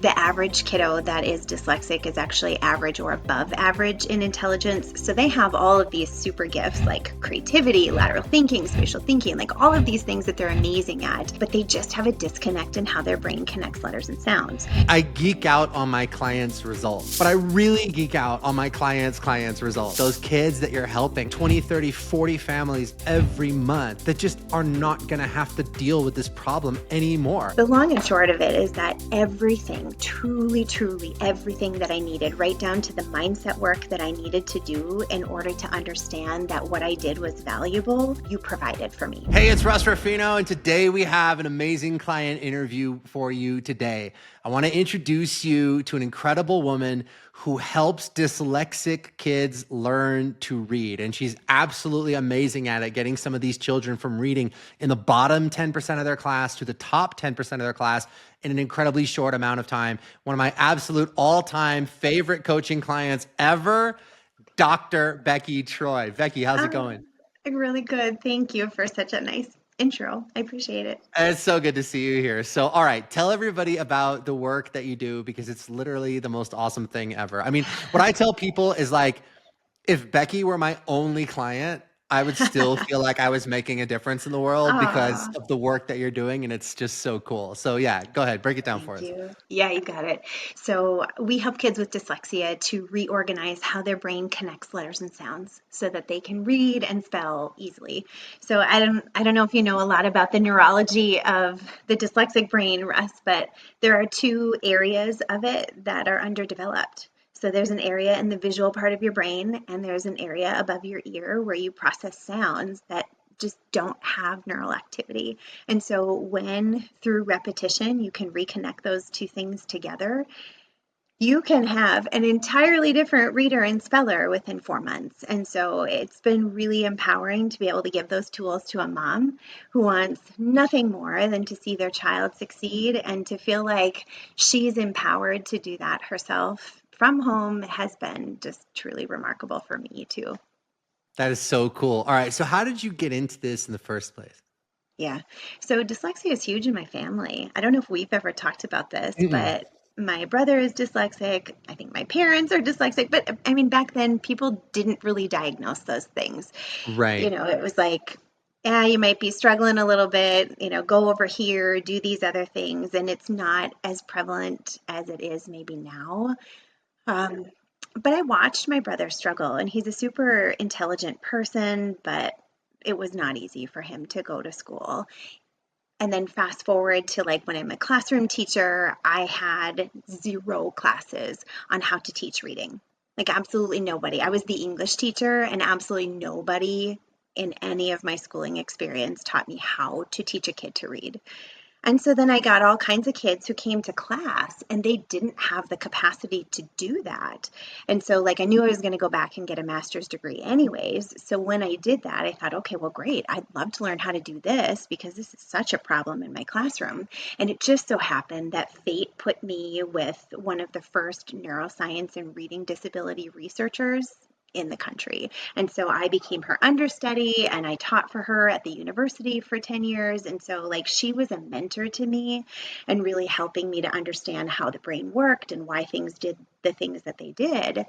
The average kiddo that is dyslexic is actually average or above average in intelligence. So they have all of these super gifts like creativity, lateral thinking, spatial thinking, like all of these things that they're amazing at, but they just have a disconnect in how their brain connects letters and sounds. I geek out on my clients' results, but I really geek out on my clients' results. Those kids that you're helping, 20, 30, 40 families every month that just are not gonna have to deal with this problem anymore. The long and short of it is that everything, truly everything that I needed, right down to the mindset work that I needed to do in order to understand that what I did was valuable, you provided for me. Hey, it's Russ Ruffino, and today we have an amazing client interview for you today. I want to introduce you to an incredible woman who helps dyslexic kids learn to read. And she's absolutely amazing at it, getting some of these children from reading in the bottom 10% of their class to the top 10% of their class in an incredibly short amount of time. One of my absolute all-time favorite coaching clients ever, Dr. Becki Troy. Becki, how's it going? Really good. Thank you for such a nice intro. I appreciate it. It's so good to see you here. So, all right, tell everybody about the work that you do because it's literally the most awesome thing ever. I mean, what I tell people is like, if Becki were my only client, I would still feel like I was making a difference in the world because Ah, of the work that you're doing, and it's just so cool. So, yeah, go ahead, break it down for thank us. you. Yeah, you got it. So we help kids with dyslexia to reorganize how their brain connects letters and sounds so that they can read and spell easily. So I don't know if you know a lot about the neurology of the dyslexic brain, Russ, but there are two areas of it that are underdeveloped. So there's an area in the visual part of your brain, and there's an area above your ear where you process sounds that just don't have neural activity. And so when through repetition you can reconnect those two things together, you can have an entirely different reader and speller within 4 months. And so it's been really empowering to be able to give those tools to a mom who wants nothing more than to see their child succeed and to feel like she's empowered to do that herself from home has been just truly remarkable for me too. That is so cool. All right, so how did you get into this in the first place? Yeah. So dyslexia is huge in my family. I don't know if we've ever talked about this, Mm-mm. but my brother is dyslexic. I think my parents are dyslexic, but I mean, back then people didn't really diagnose those things. Right. It was like, yeah, you might be struggling a little bit, go over here, do these other things. And it's not as prevalent as it is maybe now. Um, but I watched my brother struggle, and he's a super intelligent person, but it was not easy for him to go to school. And then fast forward to like when I'm a classroom teacher, I had zero classes on how to teach reading. Like absolutely nobody. I was the English teacher, and absolutely nobody in any of my schooling experience taught me how to teach a kid to read. And so then I got all kinds of kids who came to class and they didn't have the capacity to do that. And so, like, I knew I was going to go back and get a master's degree anyways. So when I did that, I thought, okay, well, great. I'd love to learn how to do this because this is such a problem in my classroom. And it just so happened that fate put me with one of the first neuroscience and reading disability researchers in the country. And so I became her understudy and I taught for her at the university for 10 years. And so, like, she was a mentor to me and really helping me to understand how the brain worked and why things did the things that they did.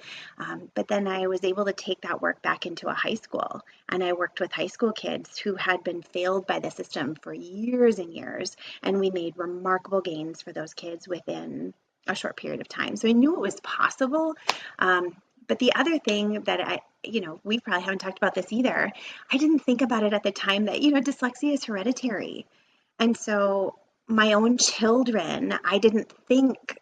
But then I was able to take that work back into a high school. And I worked with high school kids who had been failed by the system for years and years. And we made remarkable gains for those kids within a short period of time. So I knew it was possible. But the other thing that we probably haven't talked about this either. I didn't think about it at the time that, dyslexia is hereditary. And so my own children, I didn't think,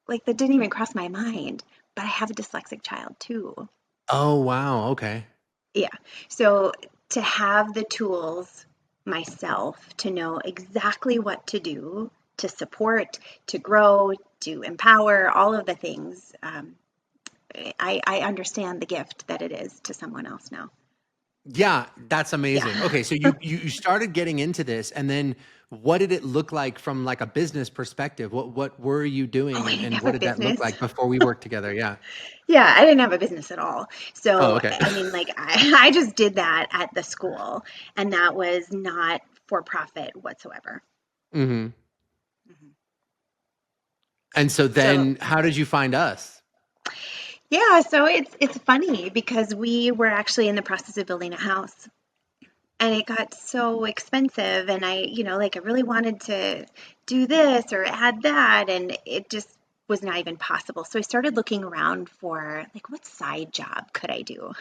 like, that didn't even cross my mind, but I have a dyslexic child too. Oh, wow. Okay. Yeah. So to have the tools myself to know exactly what to do to support, to grow, to empower, all of the things, I understand the gift that it is to someone else now. Yeah, that's amazing. Yeah. Okay, so you started getting into this, and then what did it look like from like a business perspective? What were you Oh, doing, I and, didn't and have what a did that look business. like before we worked together? Yeah. Yeah, I didn't have a business at all. Oh, So, okay. I mean, like, I just did that at the school, and that was not for profit whatsoever. hmm Mhm. And so So then how did you find us? yeah, so it's funny because we were actually in the process of building a house and it got so expensive and like I really wanted to do this or add that and it just was not even possible. So I started looking around for like what side job could I do?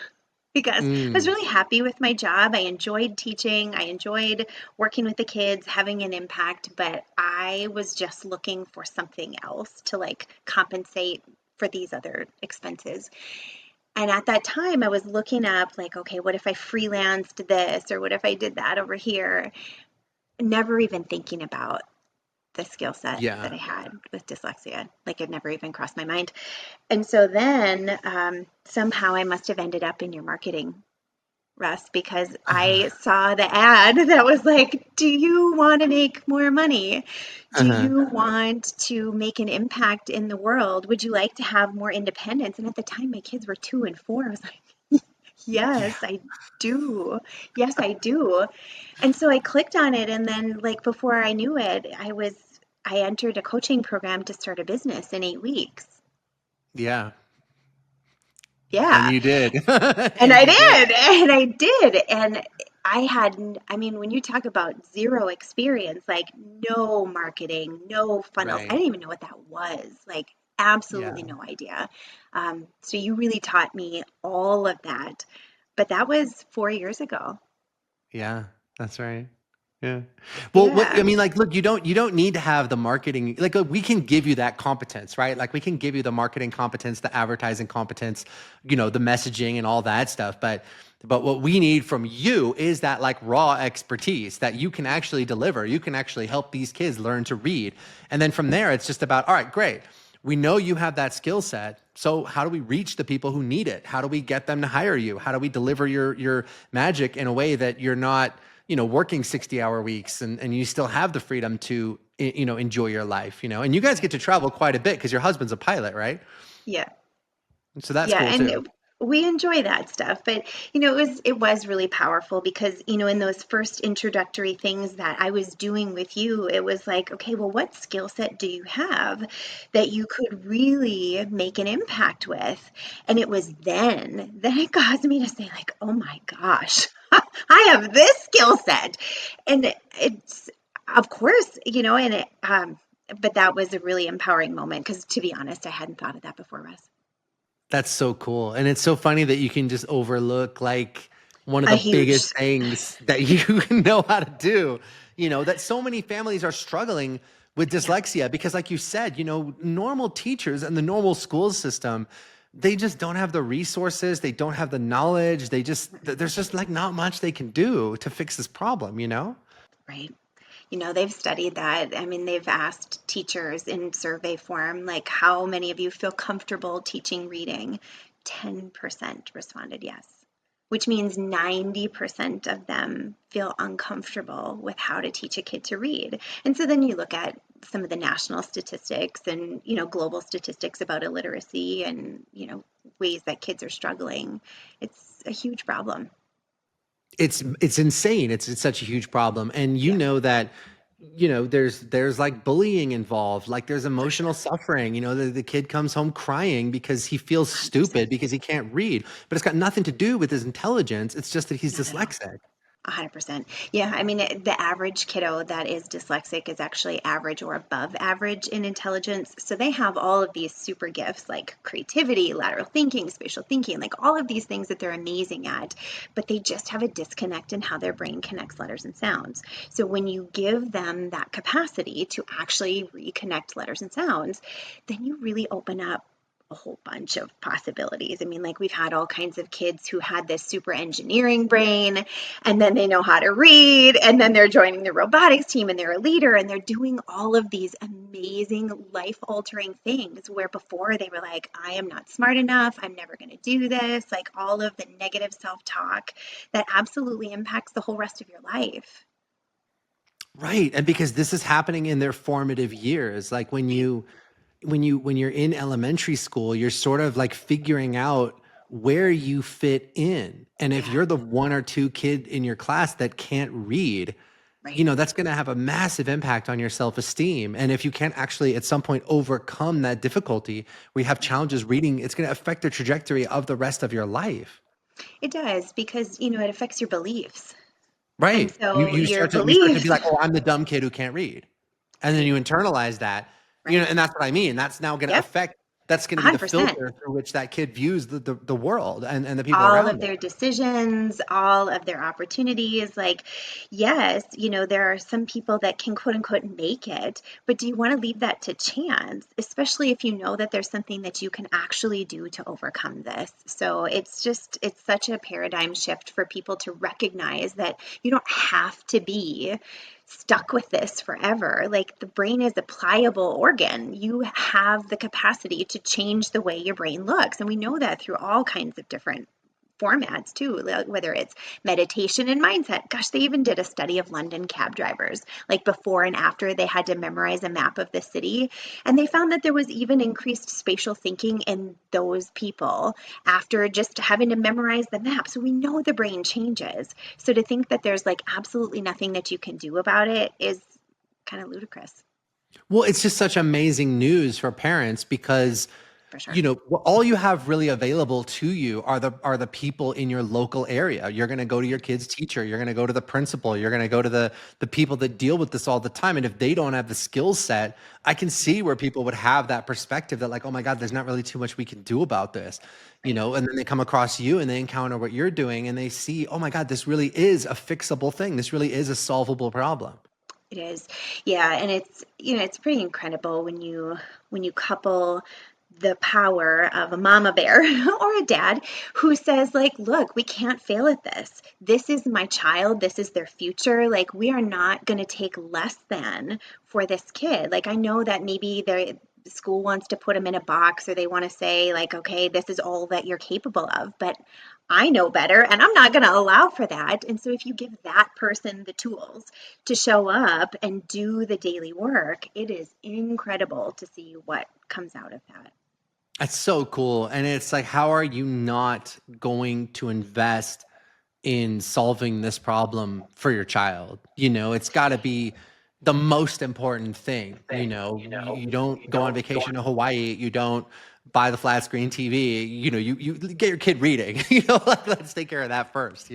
Because I was Mm, really happy with my job. I enjoyed teaching. I enjoyed working with the kids, having an impact, but I was just looking for something else to like compensate for these other expenses. And at that time, I was looking up, like, okay, what if I freelanced this or what if I did that over here? Never even thinking about the skill set that yeah. I had with dyslexia. Like, it never even crossed my mind. And so then somehow I must have ended up in your marketing, Russ, because Uh-huh. I saw the ad that was like, do you want to make more money? Do Uh-huh. you want to make an impact in the world? Would you like to have more independence? And at the time, my kids were 2 and 4. I was like, Yeah. yes, I do. Yes, I do. And so I clicked on it. And then, like, before I knew it, I entered a coaching program to start a business in 8 weeks. Yeah. And Yeah. you did. And And I you did. did, and I did. And I mean, when you talk about zero experience, like no marketing, no funnels, I Right. didn't even know what that was. Like, Yeah. absolutely no idea. So you really taught me all of that. But that was 4 years ago. Yeah. That's right. Yeah. Well, what I Yeah. mean, like, look, you don't need to have the marketing. Like, look, we can give you that competence, right? Like, we can give you the marketing competence, the advertising competence, the messaging and all that stuff. But what we need from you is that like raw expertise that you can actually deliver. You can actually help these kids learn to read, and then from there, it's just about all right, great. We know you have that skill set. So how do we reach the people who need it? How do we get them to hire you? How do we deliver your magic in a way that you're not working 60-hour weeks and you still have the freedom to, enjoy your life, and you guys get Right. to travel quite a bit because your husband's a pilot, right? Yeah. So that's Yeah, cool and too. we enjoy that stuff. But it was really powerful because in those first introductory things that I was doing with you, it was like, okay, well, what skill set do you have that you could really make an impact with? And it was then that it caused me to say, like, oh my gosh, I have this skill set. And it's, of course, and but that was a really empowering moment because, to be honest, I hadn't thought of that before, Russ. That's so cool. And it's so funny that you can just overlook like one of A the huge, biggest things that you know how to do. That so many families are struggling with yeah, dyslexia because, like you said, normal teachers and the normal school system, they just don't have the resources, they don't have the knowledge, there's just like not much they can do to fix this problem. right. They've studied that. I mean, they've asked teachers in survey form, like, how many of you feel comfortable teaching reading? 10% responded yes, which means 90% of them feel uncomfortable with how to teach a kid to read. And so then you look at some of the national statistics and, global statistics about illiteracy and, ways that kids are struggling. It's a huge problem. It's insane. It's such a huge problem. And Yeah. that, there's like bullying involved, like there's For emotional sure. suffering. The kid comes home crying because he feels 100%. stupid because he can't read. But it's got nothing to do with his intelligence. It's just that he's Not at all. dyslexic. 100%. Yeah, I mean, the average kiddo that is dyslexic is actually average or above average in intelligence. So they have all of these super gifts like creativity, lateral thinking, spatial thinking, like all of these things that they're amazing at, but they just have a disconnect in how their brain connects letters and sounds. So when you give them that capacity to actually reconnect letters and sounds, then you really open up a whole bunch of possibilities. I mean, like we've had all kinds of kids who had this super engineering brain and then they know how to read and then they're joining the robotics team and they're a leader and they're doing all of these amazing life altering things where before they were like, I am not smart enough, I'm never going to do this, like all of the negative self-talk that absolutely impacts the whole rest of your life. Right. And because this is happening in their formative years, like when you're in elementary school, you're sort of like figuring out where you fit in. And if Yeah. you're the one or two kid in your class that can't read, Right. that's going to have a massive impact on your self-esteem. And if you can't actually at some point overcome that difficulty, we have Right. challenges reading, it's going to affect the trajectory of the rest of your life. It does because, it affects your beliefs. And Right. You so you your start to you start to be beliefs, like, "Oh, I'm the dumb kid who can't read." And then right, you internalize that, right. and that's what I mean. That's gonna be the 100%. filter through which that kid views the world and the people All around of them. their decisions, all of their opportunities. Like, yes, there are some people that can quote unquote make it, but do you want to leave that to chance, especially if you know that there's something that you can actually do to overcome this? So it's such a paradigm shift for people to recognize that you don't have to be stuck with this forever. Like the brain is a pliable organ. You have the capacity to change the way your brain looks. And we know that through all kinds of different formats too, like whether it's meditation and mindset. Gosh, they even did a study of London cab drivers, like before and after they had to memorize a map of the city. And they found that there was even increased spatial thinking in those people after just having to memorize the map. So we know the brain changes. So to think that there's like absolutely nothing that you can do about it is kind of ludicrous, Well, it's just such amazing news for parents because for sure. all you have really available to you are the people in your local area. You're going to go to your Right. kid's teacher, you're going to go to the principal, you're going to go to the people that deal with this all the time. And if they don't have the skill set, I can see where people would have that perspective that like, oh my God, there's not really too much we can do about this. Right. And then they come across you and they encounter what you're doing and they see, oh my God, this really is a fixable thing. This really is a solvable problem. It is. Yeah, and it's pretty incredible when you couple the power of a mama bear or a dad who says like, look, we can't fail at this. This is my child, this is their future. Like we are not going to take less than for this kid. Like I know that maybe the school wants to put them in a box or they want to say like, okay, this is all that you're capable of, but I know better and I'm not going to allow for that. And so if you give that person the tools to show up and do the daily work, it is incredible to see what comes out of that. That's so cool. And it's like, how are you not going to invest in solving this problem for your child? It's got to be the most important thing. You don't go on vacation to Hawaii. You don't buy the flat screen TV. You get your kid reading. Like, let's take care of that first.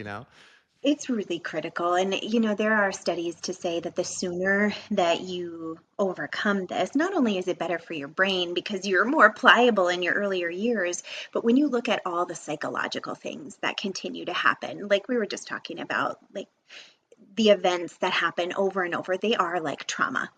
It's really critical. And, there are studies to say that the sooner that you overcome this, not only is it better for your brain because you're more pliable in your earlier years, but when you look at all the psychological things that continue to happen, like we were just talking about, like the events that happen over and over, they are like trauma,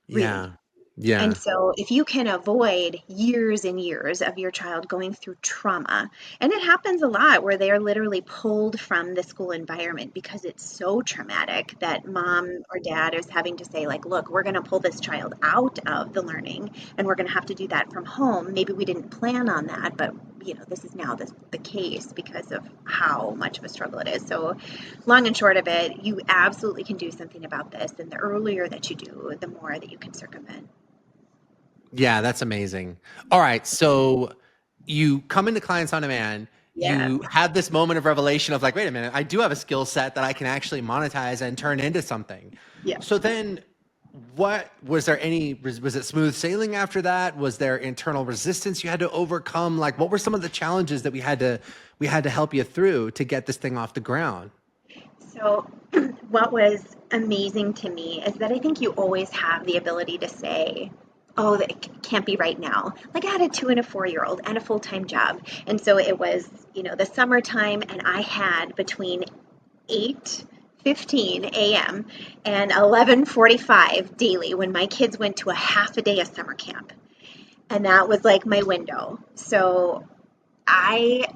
really. Yeah. And Yeah. so, if you can avoid years and years of your child going through trauma, and it happens a lot where they are literally pulled from the school environment because it's so traumatic that mom or dad is having to say, like, look, we're going to pull this child out of the learning and we're going to have to do that from home. Maybe we didn't plan on that, but this is now the case because of how much of a struggle it is. So, long and short of it, you absolutely can do something about this. And the earlier that you do, the more that you can circumvent. Yeah, that's amazing. All right, so you come into Clients on Demand, Yeah. you have this moment of revelation of like, wait a minute, I do have a skill set that I can actually monetize and turn into something. Yeah. So then what was there was it smooth sailing after that? Was there internal resistance you had to overcome? Like what were some of the challenges that we had to help you through to get this thing off the ground? So, what was amazing to me is that I think you always have the ability to say, oh, that can't be right now. Like I had a 2 and a 4-year-old and a full-time job. And so it was, the summertime, and I had between 8:15 a.m. and 11:45 daily when my kids went to a half a day of summer camp. And that was like my window. So I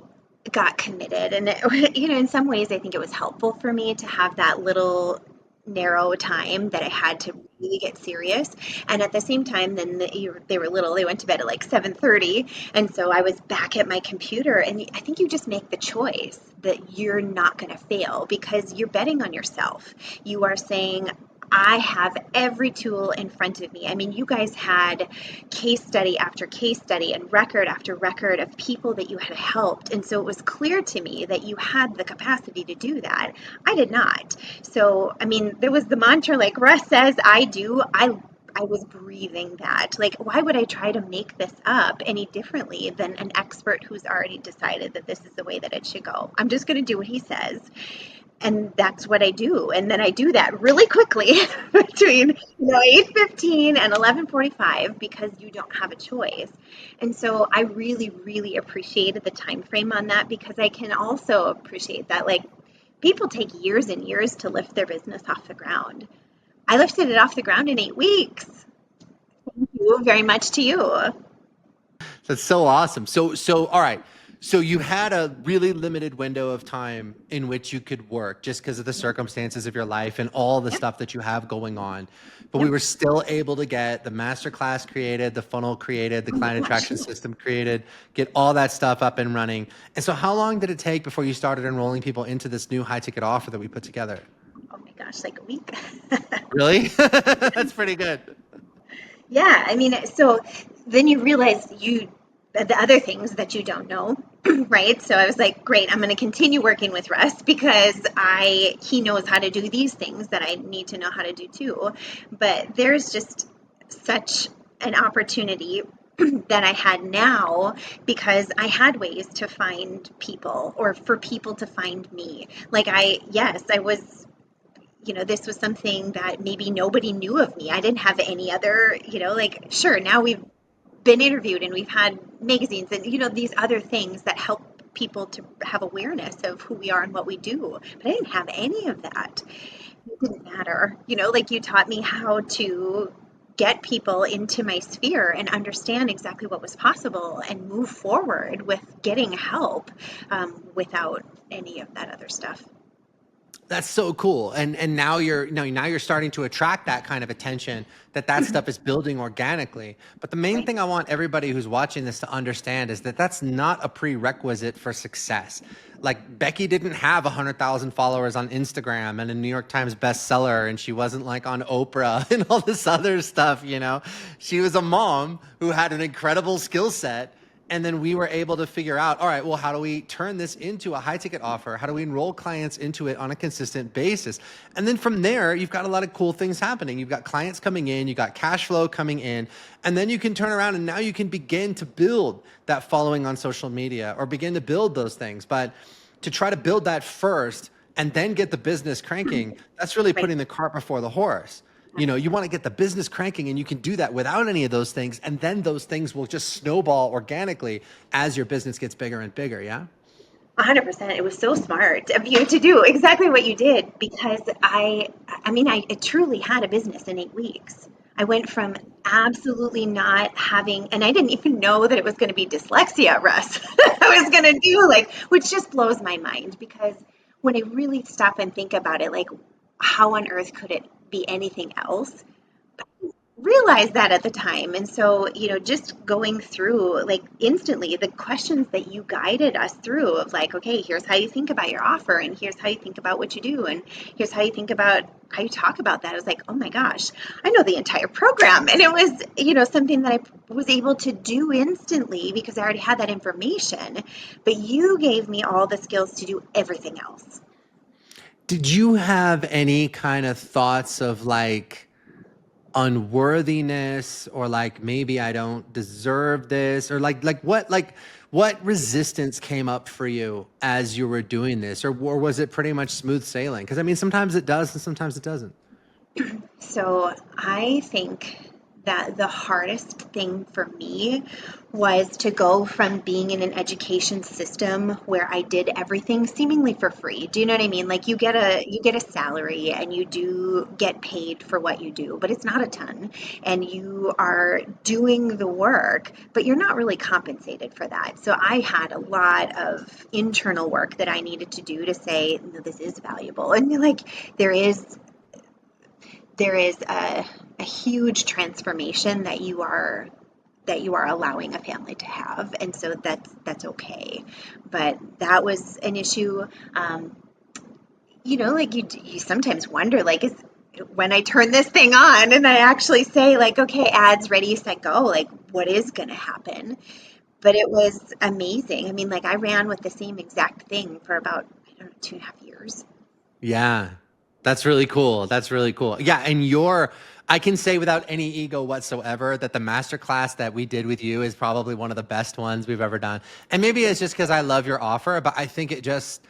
got committed, and in some ways I think it was helpful for me to have that little narrow time that I had to really get serious. And at the same time, then they were little, they went to bed at like 7:30, and so I was back at my computer. And I think you just make the choice that you're not going to fail because you're betting on yourself. You are saying, I have every tool in front of me. I mean, you guys had case study after case study and record after record of people that you had helped. And so it was clear to me that you had the capacity to do that. I did not. So, I mean, there was the mantra like Russ says, I do. I was breathing that. Like, why would I try to make this up any differently than an expert who's already decided that this is the way that it should go? I'm just going to do what he says. And that's what I do. And then I do that really quickly between 8:15 and 11:45 because you don't have a choice. And so I really, really appreciated the time frame on that because I can also appreciate that like people take years and years to lift their business off the ground. I lifted it off the ground in 8 weeks. Thank you very much to you. That's so awesome. All right. So you had a really limited window of time in which you could work just because of the circumstances of your life and all the Yep. stuff that you have going on. But we Yep. were still able to get the masterclass created, the funnel created, the Oh my client gosh. attraction system created, get all that stuff up and running. And so how long did it take before you started enrolling people into this new high ticket offer that we put together? Oh my gosh, like a week. Really? That's pretty good. Yeah, I mean, so then you realize the other things that you don't know, right? So I was like, great, I'm going to continue working with Russ because he knows how to do these things that I need to know how to do too. But there's just such an opportunity that I had now because I had ways to find people or for people to find me. Like yes, I was this was something that maybe nobody knew of me. I didn't have any other, like, sure, now we've been interviewed and we've had magazines and, these other things that help people to have awareness of who we are and what we do. But I didn't have any of that. It didn't matter. Like you taught me how to get people into my sphere and understand exactly what was possible and move forward with getting help without any of that other stuff. That's so cool. And now you're starting to attract that kind of attention that stuff is building organically. But the main Right. thing I want everybody who's watching this to understand is that that's not a prerequisite for success. Like Becki didn't have 100,000 followers on Instagram and a New York Times bestseller, and she wasn't like on Oprah and all this other stuff. She was a mom who had an incredible skill set, and then we were able to figure out, all right, well, how do we turn this into a high ticket offer? How do we enroll clients into it on a consistent basis? And then from there, you've got a lot of cool things happening. You've got clients coming in, you've got cash flow coming in, and then you can turn around and now you can begin to build that following on social media or begin to build those things. But to try to build that first and then get the business cranking, that's really Right. putting the cart before the horse. You want to get the business cranking, and you can do that without any of those things. And then those things will just snowball organically as your business gets bigger and bigger. Yeah. 100%. It was so smart of you to do exactly what you did because I truly had a business in 8 weeks. I went from absolutely not having, and I didn't even know that it was going to be dyslexia, Russ. I was going to do like, which just blows my mind because when I really stop and think about it, like, how on earth could it be anything else? Realize that at the time. And so, just going through like instantly the questions that you guided us through of like, okay, here's how you think about your offer, and here's how you think about what you do, and here's how you think about how you talk about that. I was like, oh my gosh, I know the entire program. And it was, something that I was able to do instantly because I already had that information. But you gave me all the skills to do everything else. Did you have any kind of thoughts of like unworthiness or like maybe I don't deserve this or what resistance came up for you as you were doing this or was it pretty much smooth sailing? Because I mean, sometimes it does and sometimes it doesn't. So I think that the hardest thing for me was to go from being in an education system where I did everything seemingly for free. Do you know what I mean? Like you get a salary and you do get paid for what you do, but it's not a ton. And you are doing the work, but you're not really compensated for that. So I had a lot of internal work that I needed to do to say, no, this is valuable. And like there is there is a huge transformation that you are allowing a family to have, and so that's okay. But that was an issue. Like you sometimes wonder, like, when I turn this thing on and I actually say, like, okay, ads ready, set, go, like, what is going to happen? But it was amazing. I mean, like, I ran with the same exact thing for about, I don't know, 2.5 years. Yeah. That's really cool. That's really cool. Yeah, and I can say without any ego whatsoever that the masterclass that we did with you is probably one of the best ones we've ever done. And maybe it's just because I love your offer, but I think it just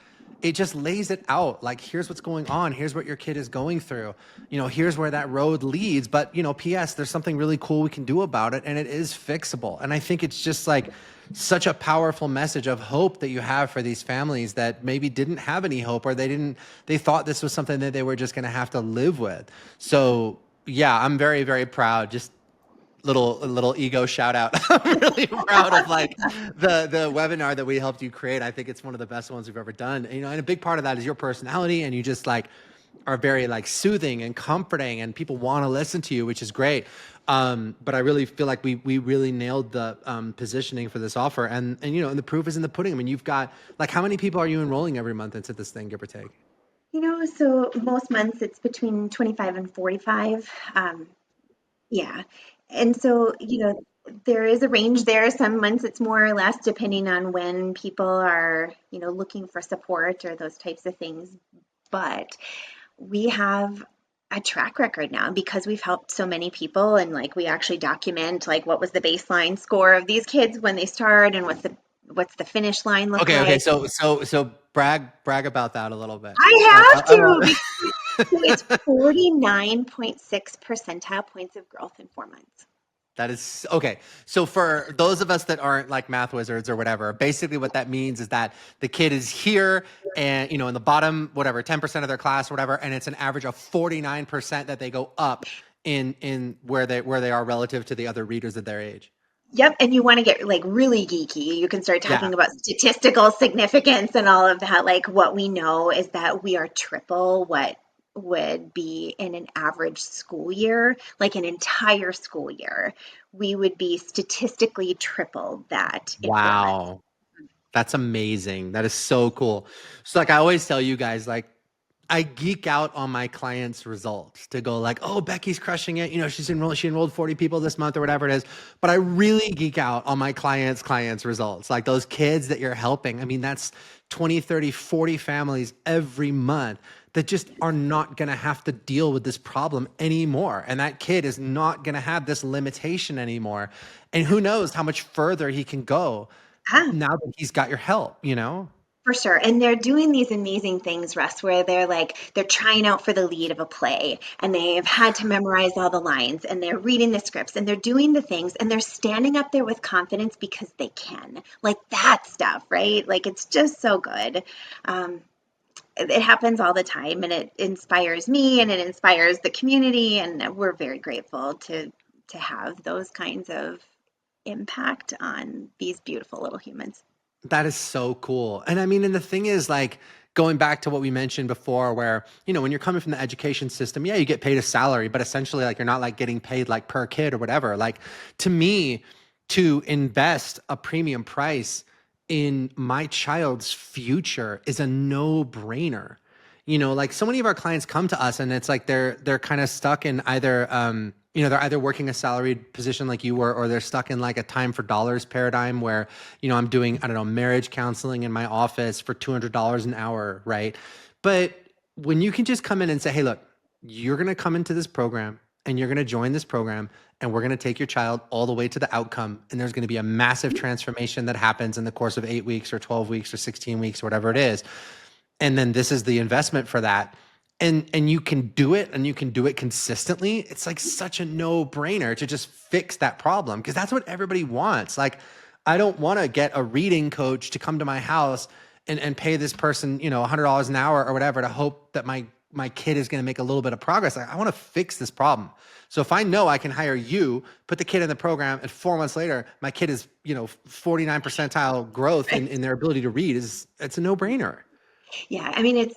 lays it out. Like, here's what's going on. Here's what your kid is going through. Here's where that road leads. But, P.S., there's something really cool we can do about it, and it is fixable. And I think it's just like such a powerful message of hope that you have for these families that maybe didn't have any hope, or they thought this was something that they were just going to have to live with. So yeah, I'm very, very proud. Just little ego shout out. I'm really proud of like the webinar that we helped you create. I think it's one of the best ones we've ever done. And a big part of that is your personality, and you just like are very like soothing and comforting, and people want to listen to you, which is great. But I really feel like we really nailed the positioning for this offer, and the proof is in the pudding. I mean, you've got like, how many people are you enrolling every month into this thing, give or take? So most months it's between 25 and 45. Yeah. And so, there is a range there. Some months it's more or less depending on when people are, looking for support or those types of things. But we have a track record now because we've helped so many people, and like we actually document like what was the baseline score of these kids when they start, and what's the finish line look Okay. like. So brag about that a little bit. Like, I have I to want. because so it's 49.6 percentile points of growth in 4 months. That is okay. So for those of us that aren't like math wizards or whatever, basically what that means is that the kid is here and in the bottom, whatever, 10% of their class or whatever, and it's an average of 49% that they go up in where they are relative to the other readers of their age. Yep, and you want to get like really geeky. You can start Yeah. talking about statistical significance and all of that. Like what we know is that we are triple what would be in an average school year, like an entire school year. We would be statistically triple that in 4 months. Wow. That's amazing. That is so cool. So like I always tell you guys, like I geek out on my clients' results to go like, oh, Becky's crushing it. She enrolled 40 people this month or whatever it is. But I really geek out on my clients' results. Like those kids that you're helping. I mean, that's 20, 30, 40 families every month that just are not going to have to deal with this problem anymore. And that kid is not going to have this limitation anymore. And who knows how much further he can go Ah, now that he's got your help. for sure. And they're doing these amazing things, Russ, where they're trying out for the lead of a play, and they've had to memorize all the lines, and they're reading the scripts, and they're doing the things, and they're standing up there with confidence because they can. Like that stuff, right? Like it's just so good. Um, it happens all the time, and it inspires me and it inspires the community, and we're very grateful to have those kinds of impact on these beautiful little humans. That is so cool. And I mean, and the thing is, like, going back to what we mentioned before, where, when you're coming from the education system, yeah, you get paid a salary, but essentially, like, you're not like getting paid like per kid or whatever. Like, to me, to invest a premium price in my child's future is a no-brainer. Like so many of our clients come to us and it's like they're kind of stuck in either they're either working a salaried position like you were, or they're stuck in like a time for dollars paradigm where, I'm doing, I don't know, marriage counseling in my office for $200 an hour, right? But when you can just come in and say, hey, look, you're going to come into this program and you're going to join this program, and we're going to take your child all the way to the outcome, and there's going to be a massive transformation that happens in the course of 8 weeks or 12 weeks or 16 weeks or whatever it is, and then this is the investment for that, and you can do it, and you can do it consistently. It's like such a no-brainer to just fix that problem, because that's what everybody wants. Like, I don't want to get a reading coach to come to my house and pay this person $100 an hour or whatever to hope that my kid is going to make a little bit of progress. Like, I want to fix this problem. So if I know I can hire you, put the kid in the program, and 4 months later my kid is 49 percentile growth in their ability to read, it's a no-brainer. Yeah, I mean,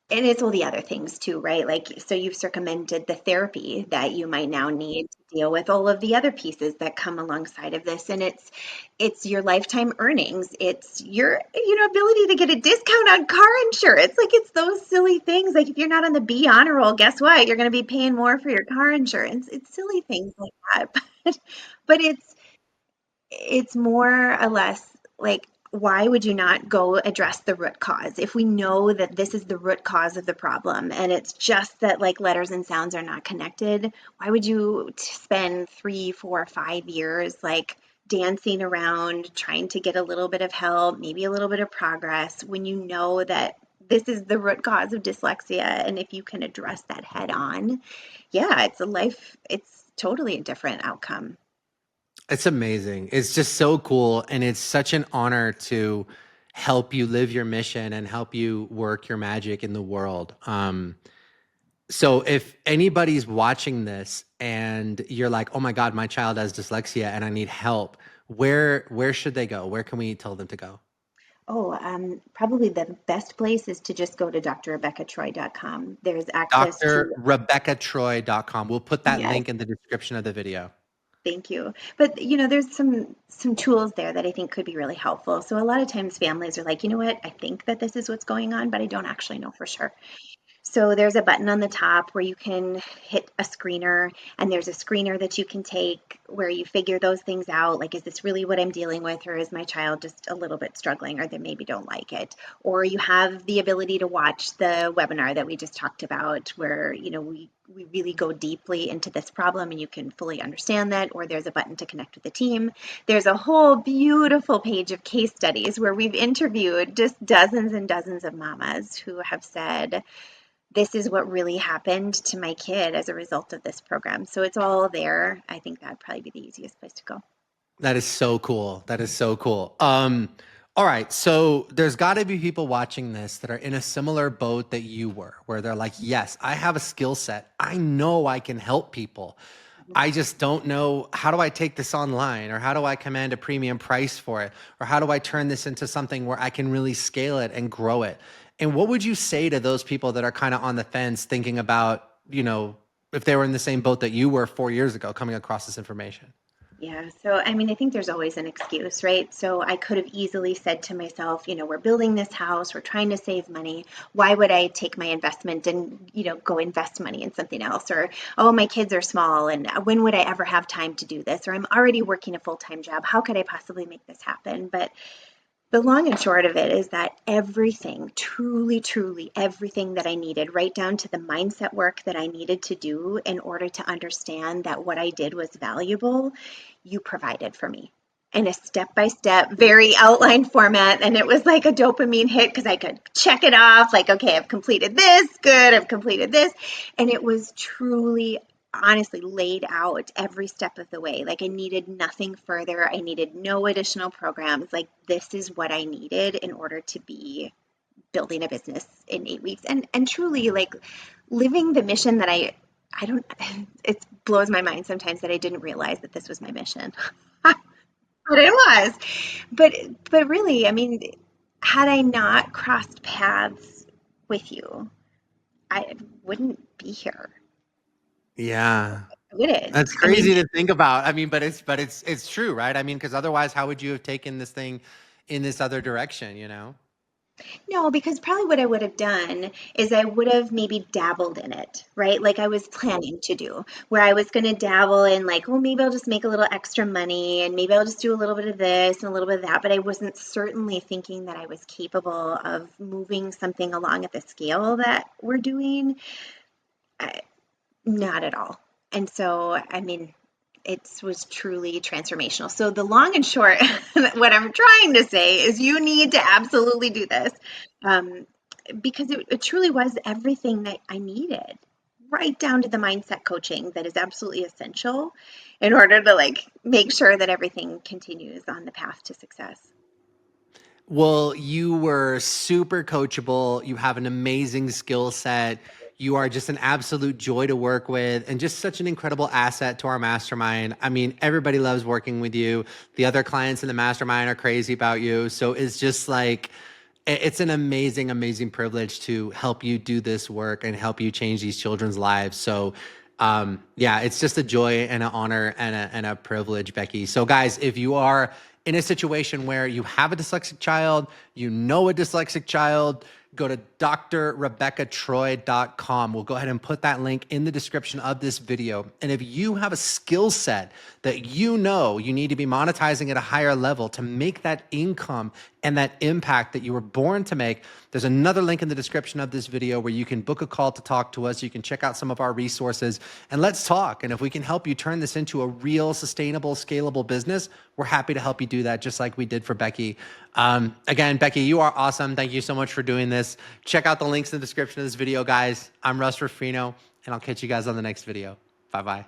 And it's all the other things too, right? Like, so you've circumvented the therapy that you might now need to deal with all of the other pieces that come alongside of this. And it's your lifetime earnings. It's your, ability to get a discount on car insurance. Like it's those silly things. Like if you're not on the B honor roll, guess what? You're going to be paying more for your car insurance. It's silly things like that. But it's more or less like, why would you not go address the root cause if we know that this is the root cause of the problem and it's just that like letters and sounds are not connected? Why would you spend 3 4 5 years like dancing around trying to get a little bit of help, maybe a little bit of progress, when you know that this is the root cause of dyslexia? And if you can address that head on, yeah, it's totally a different outcome. It's amazing. It's just so cool. And it's such an honor to help you live your mission and help you work your magic in the world. So if anybody's watching this and you're like, oh my God, my child has dyslexia and I need help, where should they go? Where can we tell them to go? Oh, probably the best place is to just go to drrebeccatroy.com. There's access to, drrebeccatroy.com. We'll put that yes, link in the description of the video. thank you. But there's some tools there that I think could be really helpful. So a lot of times families are like, you know what, I think that this is what's going on, but I don't actually know for sure. So there's a button on the top where you can hit a screener, and there's a screener that you can take where you figure those things out. Like, is this really what I'm dealing with, or is my child just a little bit struggling, or they maybe don't like it? Or you have the ability to watch the webinar that we just talked about, where we really go deeply into this problem and you can fully understand that. Or there's a button to connect with the team. There's a whole beautiful page of case studies where we've interviewed just dozens and dozens of mamas who have said, this is what really happened to my kid as a result of this program. So it's all there. I think that'd probably be the easiest place to go. That is so cool. That is so cool. All right. So there's got to be people watching this that are in a similar boat that you were, where they're like, yes, I have a skill set. I know I can help people. I just don't know, how do I take this online, or how do I command a premium price for it, or how do I turn this into something where I can really scale it and grow it? And what would you say to those people that are kind of on the fence thinking about, if they were in the same boat that you were 4 years ago coming across this information? Yeah. So, I mean, I think there's always an excuse, right? So I could have easily said to myself, we're building this house, we're trying to save money. Why would I take my investment and, go invest money in something else? Or, oh, my kids are small and when would I ever have time to do this? Or I'm already working a full-time job. How could I possibly make this happen? But the long and short of it is that everything, truly, truly everything that I needed, right down to the mindset work that I needed to do in order to understand that what I did was valuable, you provided for me in a step by step, very outlined format. And it was like a dopamine hit because I could check it off like, okay, I've completed this, good, I've completed this. And it was truly honestly laid out every step of the way. Like I needed nothing further. I needed no additional programs. Like this is what I needed in order to be building a business in 8 weeks and truly like living the mission that I don't it blows my mind sometimes that I didn't realize that this was my mission. But it was. But but really, I mean, had I not crossed paths with you, I wouldn't be here. Yeah. I wouldn't. That's I mean, crazy to think about. I mean, but it's true, right? I mean, because otherwise, how would you have taken this thing in this other direction, you know? no, because probably what I would have done is I would have maybe dabbled in it, right? Like I was planning to do, where I was going to dabble in, like, well, maybe I'll just make a little extra money and maybe I'll just do a little bit of this and a little bit of that. But I wasn't certainly thinking that I was capable of moving something along at the scale that we're doing. I, Not at all. And so, I mean, it was truly transformational. So the long and short, what I'm trying to say is you need to absolutely do this um, because it truly was everything that I needed, right down to the mindset coaching that is absolutely essential in order to like make sure that everything continues on the path to success. Well, you were super coachable. You have an amazing skill set. You are just an absolute joy to work with and just such an incredible asset to our mastermind. I mean, everybody loves working with you. The other clients in the mastermind are crazy about you. So it's just like, It's an amazing, amazing privilege to help you do this work and help you change these children's lives. So, yeah, it's just a joy and an honor and a privilege, Becki. So, guys, if you are in a situation where you have a dyslexic child, you know a dyslexic child, go to drrebeccatroy.com. We'll go ahead and put that link in the description of this video. And if you have a skill set that you know you need to be monetizing at a higher level to make that income and that impact that you were born to make, there's another link in the description of this video where you can book a call to talk to us. You can check out some of our resources and let's talk. And if we can help you turn this into a real, sustainable, scalable business, we're happy to help you do that, just like we did for Becki. Again, Becki, you are awesome. Thank you so much for doing this. Check out the links in the description of this video, guys. I'm Russ Ruffino, and I'll catch you guys on the next video. Bye-bye.